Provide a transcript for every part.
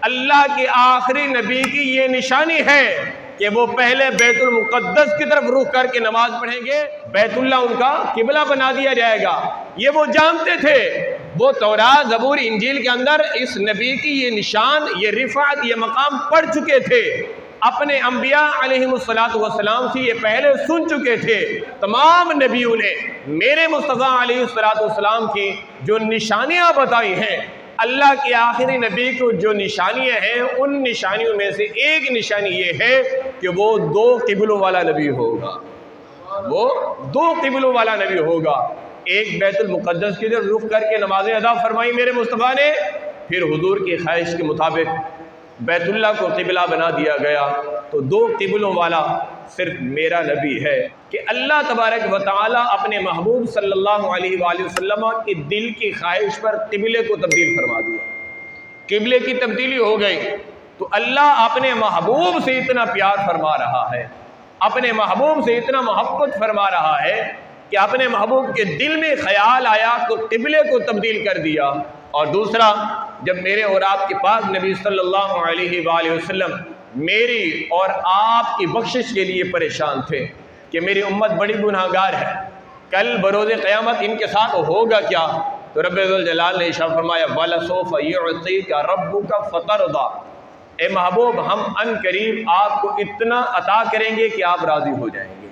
अल्लाह के आखिरी नबी की ये निशानी है कि वो पहले बैतुल मुक़द्दस की तरफ रुख करके नमाज पढ़ेंगे, बैतुल्लाह उनका किबला बना दिया जाएगा। ये वो जानते थे, वो तौरात ज़बूर इंजील के अंदर इस नबी की ये निशान, ये रिफ़ात, ये मकाम पढ़ चुके थे। अपने अंबिया अलैहिमुस्सलातु वस्सलाम से ये पहले सुन चुके थे। तमाम नबियों ने मेरे मुस्तफ़ा अलैहिस्सलातु वस्सलाम की जो निशानियाँ बताई हैं, अल्लाह के आखिरी नबी को जो निशानियाँ हैं, उन निशानियों में से एक निशानी ये है कि वो 2 किबलों वाला नबी होगा। वो 2 किबलों वाला नबी होगा। एक बैतुल मुक़द्दस की तरफ रुख करके नमाज़ें अदा फरमाई मेरे मुस्तफ़ा ने, फिर हुजूर की ख्वाहिश के मुताबिक बैतुल्लाह को किबला बना दिया गया। तो 2 किबलों वाला सिर्फ मेरा नबी है कि अल्लाह तबारक व तआला अपने महबूब सल्लल्लाहु अलैहि वसल्लम के दिल की ख्वाहिश पर किबले को तब्दील फरमा दिया। किबले की तब्दीली हो गई तो अल्लाह अपने महबूब से इतना प्यार फरमा रहा है, अपने महबूब से इतना मोहब्बत फरमा रहा है कि अपने महबूब के दिल में ख्याल आया तो किबले को तब्दील कर दिया। और दूसरा, जब मेरे और आपके पास नबी सल्लल्लाहु अलैहि वसल्लम मेरी और आपकी बख्शिश के लिए परेशान थे कि मेरी उम्मत बड़ी गुनाहगार है, कल बरोज़े क़यामत इनके साथ होगा क्या, तो रब्बुल जलाल ने इरशाद फरमाया वलसौफ़ युअतीका रब्बुका फतरदा, ए महबूब हम अन करीब आपको इतना अता करेंगे कि आप राज़ी हो जाएंगे,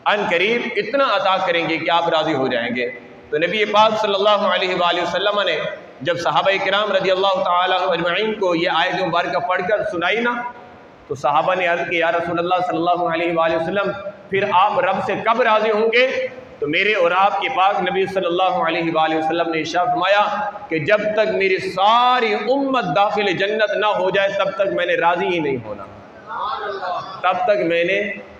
अन करीब इतना अता करेंगे कि आप राज़ी हो जाएंगे। तो नबी पाक सल्लल्लाहु अलैहि वसल्लम ने जब सहाबा किराम रज़ियल्लाहु तआला अजमईन को ये आयत मुबारक पढ़कर सुनाई ना, तो सहाबा ने अर्ज़ किया, या रसूलल्लाह सल्लल्लाहु अलैहि वसल्लम फिर आप रब से कब राज़ी होंगे? तो मेरे और आपके पाक नबी सल्लल्लाहु अलैहि वसल्लम ने इरशाद फरमाया कि जब तक मेरी सारी उम्मत दाखिल जन्नत ना हो जाए तब तक मैंने राज़ी ही नहीं होना, तब तक मैंने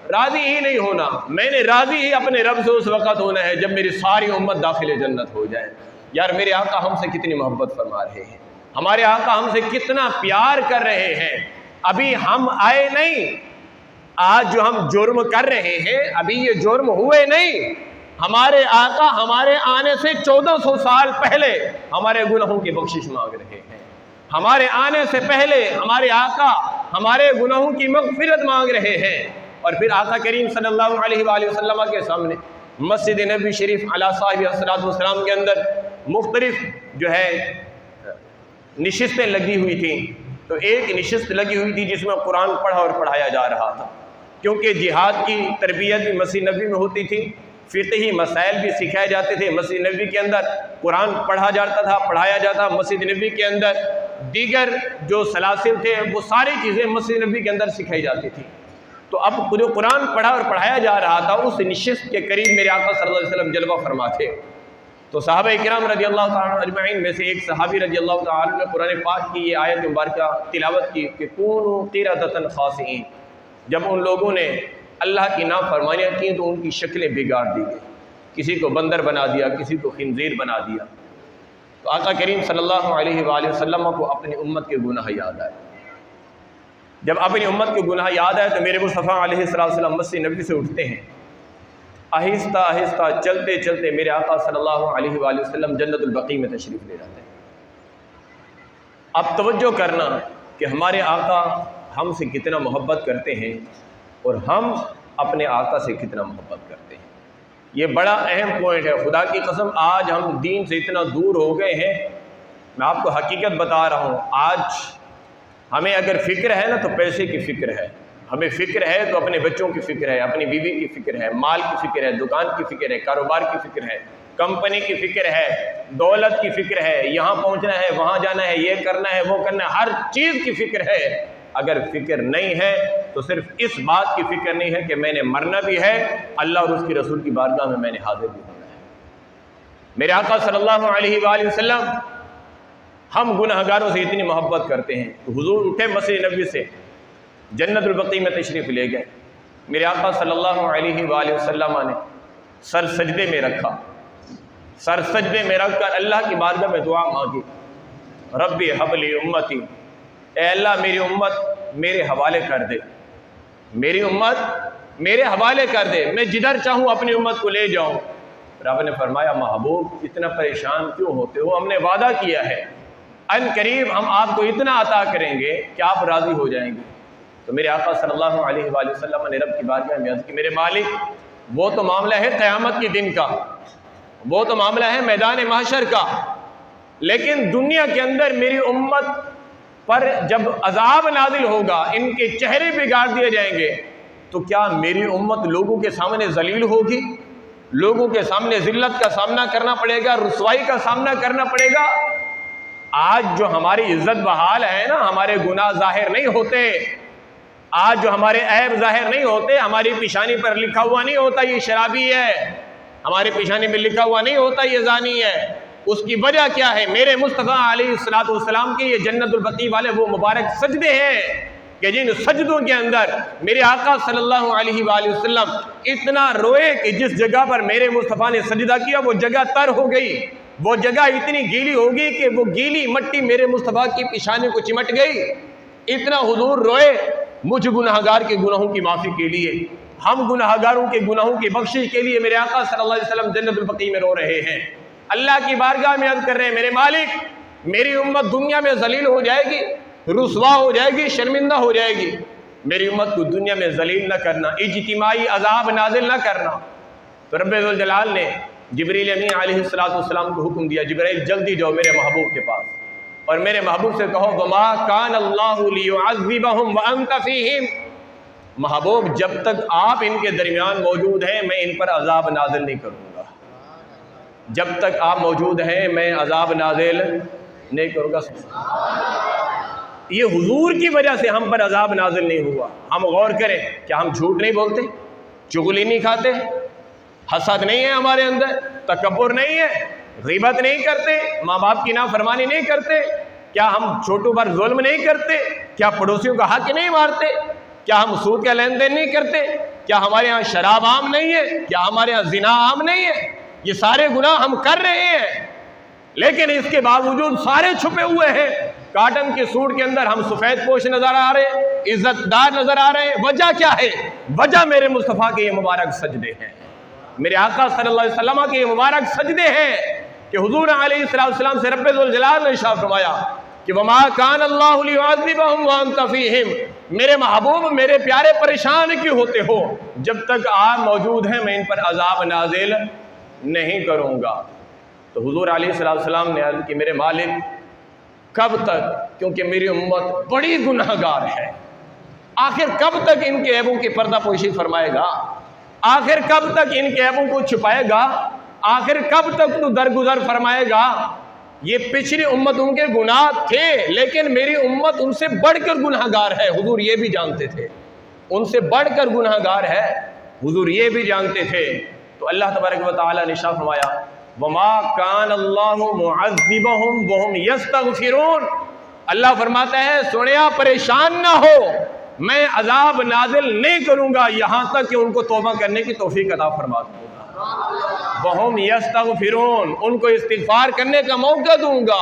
राज़ी ही नहीं होना। मैंने राज़ी ही अपने रब से उस वक़्त होना है जब मेरी सारी उम्मत दाखिल जन्नत हो जाए। यार मेरे आका हमसे कितनी मोहब्बत फरमा रहे हैं, हमारे आका हमसे कितना प्यार कर रहे हैं। अभी हम आए नहीं, आज जो हम जुर्म कर रहे हैं अभी ये जुर्म हुए नहीं। हमारे आका हमारे आने से 1400 साल पहले हमारे गुनाहों की बख्शिश मांग रहे हैं। हमारे आने से पहले हमारे आका हमारे गुनाहों की मग़फ़िरत मांग रहे हैं। और फिर आका करीम सल्लल्लाहु अलैहि वसल्लम के सामने मस्जिद नबी शरीफ अला साहिब वसलाम के अंदर मुख्तलिफ जो है नशिस्तें लगी हुई थी। तो एक नशिस्त लगी हुई थी जिसमें कुरान पढ़ा और पढ़ाया जा रहा था, क्योंकि जिहाद की तरबियत भी मस्जिद नबी में होती थी, फ़िक़ही मसाइल भी सिखाए जाते थे मस्जिद नबी के अंदर, कुरान पढ़ा जाता था, पढ़ाया जाता मस्जिद नबी के अंदर, दीगर जो सलासिल थे वो सारी चीज़ें मस्जिद नबी के अंदर सिखाई जाती थी। तो अब जो कुरान पढ़ा और पढ़ाया जा रहा था उस नशिस्त के करीब मेरे आका सल्लल्लाहु अलैहि वसल्लम जलवा फरमा थे। तो सहाबा किराम रज़ियल्लाहु तआला अजमईन में से एक सहाबी रज़ियल्लाहु तआला ने कुरान पाक की ये आयत मुबारक तिलावत की कि कूनू क़िरदतन ख़ासिईन। जब उन लोगों ने अल्लाह की नाफरमानियाँ की तो उनकी शक्लें बिगाड़ दी गई, किसी को बंदर बना दिया, किसी को खिंजीर बना दिया। तो आका करीम सल्लल्लाहु अलैहि वसल्लम को अपनी उम्मत के गुनाह याद आए। जब अपनी उम्मत के गुनाह याद आए तो मेरे मुस्तफ़ा अलैहिस्सलाम मस्जिद नबी से उठते हैं, आहिस्ता आहिस्ता चलते चलते मेरे आका सल्लल्लाहु अलैहि वसल्लम जन्नतुल बक़ी में तशरीफ़ ले जाते हैं। अब तवज्जो करना कि हमारे आका हमसे कितना मोहब्बत करते हैं और हम अपने आका से कितना मोहब्बत करते हैं। ये बड़ा अहम पॉइंट है। खुदा की कसम आज हम दीन से इतना दूर हो गए हैं। मैं आपको हकीकत बता रहा हूँ, आज हमें अगर फ़िक्र है ना तो पैसे की फ़िक्र है, हमें फ़िक्र है तो अपने बच्चों की फ़िक्र है, अपनी बीवी की फ़िक्र है, माल की फ़िक्र है, दुकान की फ़िक्र है, कारोबार की फ़िक्र है, कंपनी की फ़िक्र है, दौलत की फ़िक्र है, यहाँ पहुँचना है, वहाँ जाना है, ये करना है, वो करना है, हर चीज़ की फ़िक्र है। अगर फ़िक्र नहीं है तो सिर्फ इस बात की फ़िक्र नहीं है कि मैंने मरना भी है, अल्लाह और उसकी रसूल की बारगाह में मैंने हाजिर भी होना है। मेरे आका सल्लल्लाहु अलैहि वसल्लम हम गुनहगारों से इतनी मोहब्बत करते हैं। तो हुजूर उठे मस्जिद नबी से जन्नतुल बक़ी में तशरीफ़ ले गए। मेरे आका सल्लल्लाहु अलैहि वसल्लम ने सर सजदे में रखा, सर सजदे में रख कर अल्लाह की बारगाह में दुआ मांगी, रब्बी हबली उम्मती, ए अल्लाह मेरी उम्मत मेरे हवाले कर दे, मेरी उम्मत मेरे हवाले कर दे, मैं जिधर चाहूँ अपनी उम्मत को ले जाऊँ। रब ने फरमाया महबूब इतना परेशान क्यों होते हो, हमने वादा किया है अन करीब हम आपको इतना अता करेंगे कि आप राज़ी हो जाएंगे। तो मेरे आका सल्लल्लाहु अलैहि वसल्लम ने रब की बारगाह में अर्ज़ की, मेरे मालिक वो तो मामला है क़यामत के दिन का, वो तो मामला है मैदान महशर का, लेकिन दुनिया के अंदर मेरी उम्मत पर जब अजाब नाजिल होगा, इनके चेहरे बिगाड़ दिए जाएंगे, तो क्या मेरी उम्मत लोगों के सामने जलील होगी? लोगों के सामने जिल्लत का सामना करना पड़ेगा, रुसवाई का सामना करना पड़ेगा। आज जो हमारी इज्जत बहाल है ना, हमारे गुनाह जाहिर नहीं होते, आज जो हमारे ऐब जाहिर नहीं होते, हमारी पेशानी पर लिखा हुआ नहीं होता ये शराबी है, हमारे पेशानी में लिखा हुआ नहीं होता ये जानी है, उसकी वजह क्या है? मेरे मुस्तफ़ा अलैहिस्सलाम के ये जन्नतुल बकी वाले वो मुबारक सजदे हैं कि जिन सजदों के अंदर मेरे आका सल्लल्लाहु अलैहि वसल्लम इतना रोए कि जिस जगह पर मेरे मुस्तफ़ा ने सजदा किया वो जगह तर हो गई, वो जगह इतनी गीली होगी कि वो गीली मट्टी मेरे मुस्तफ़ा की पेशानी को चिमट गई। इतना हुजूर रोए मुझ गुनाहगार के गुनाहों की माफ़ी के लिए, हम गुनाहगारों के गुनाहों की बख्शिश के लिए मेरे आका सल्लल्लाहु अलैहि वसल्लम जन्नतुल बकी में रो रहे हैं। अल्लाह की बारगाह में अर्ज़ कर रहे हैं, मेरे मालिक मेरी उम्मत दुनिया में जलील हो जाएगी, रुसवा हो जाएगी, शर्मिंदा हो जाएगी, मेरी उम्मत को दुनिया में जलील न करना, इज्तिमाई अजाब नाजिल न करना। तो रब्बुल जलाल ने जिब्रील अमीन अलैहिस्सलाम को हुक्म दिया, जिब्रील जल्दी जाओ मेरे महबूब के पास और मेरे महबूब से कहो, वमा कान अल्लाहु लियुअज़्ज़िबहुम व अंत फ़ीहिम, महबूब जब तक आप इनके दरमियान मौजूद हैं मैं इन पर अजाब नाजिल नहीं करूँगा, जब तक आप मौजूद हैं मैं अजाब नाजिल नहीं करूँगा। ये हुजूर की वजह से हम पर अजाब नाजिल नहीं हुआ। हम गौर करें, क्या हम झूठ नहीं बोलते, चुगली नहीं खाते, हसद नहीं है हमारे अंदर, तकब्बुर नहीं है, ग़ीबत नहीं करते, माँ बाप की नाफरमानी नहीं करते, क्या हम छोटों पर जुल्म नहीं करते, क्या पड़ोसियों का हक नहीं मारते, क्या हम सूद का लेन देन नहीं करते, क्या हमारे यहाँ शराब आम नहीं है, क्या हमारे यहाँ जिना आम नहीं है? ये सारे गुनाह हम कर रहे हैं, लेकिन इसके बावजूद सारे छुपे हुए हैं। काटन के सूट के अंदर हम सफ़ेद पोश नजर आ रहे हैं, इज्जतदार नजर आ रहे हैं। वजह क्या है? वजह मेरे मुस्तफ़ा के ये मुबारक सजदे हैं, मेरे आका सल्लल्लाहु अलैहि वसल्लम के ये मुबारक सजदे हैं कि हुजूर अलैहिस्सलाम से रब्बुल जलाल ने इरशाद फरमाया कि वमा कान अल्लाहु लियुअज़्ज़िबहुम व अंत फ़ीहिम, मेरे महबूब मेरे प्यारे परेशान क्यों होते हो? जब तक आप मौजूद हैं मैं इन पर अजाब नाजिल नहीं करूँगा। तो हुजूर अलैहिस्सलाम ने अर्ज़ की, मेरे मालिक कब तक? क्योंकि मेरी उम्मत बड़ी गुनाहगार है, आखिर कब तक इनके ऐबों की पर्दापोशी फरमाएगा? आखिर कब तक इनके ऐबों को छुपाएगा? आखिर कब तक तू दरगुजर फरमाएगा? ये पिछली उम्मतों के गुनाह थे, लेकिन मेरी उम्मत उनसे बढ़कर गुनाहगार है, हुजूर ये भी जानते थे, उनसे बढ़कर गुनाहगार है, हुजूर ये भी जानते थे। तो अल्लाह तबारक व तआला ने इरशाद फरमाया, वमा कान अल्लाहु मुअज़्ज़िबहुम व हुम यस्तग़फिरून, अल्लाह फरमाता है सुनिया परेशान ना हो, मैं अजाब नाजिल नहीं करूँगा यहाँ तक कि उनको तौबा करने की तौफीक अता फरमा दूँगा, व हुम यस्तग़फिरून, उनको इस्तिग़फ़ार करने का मौका दूँगा।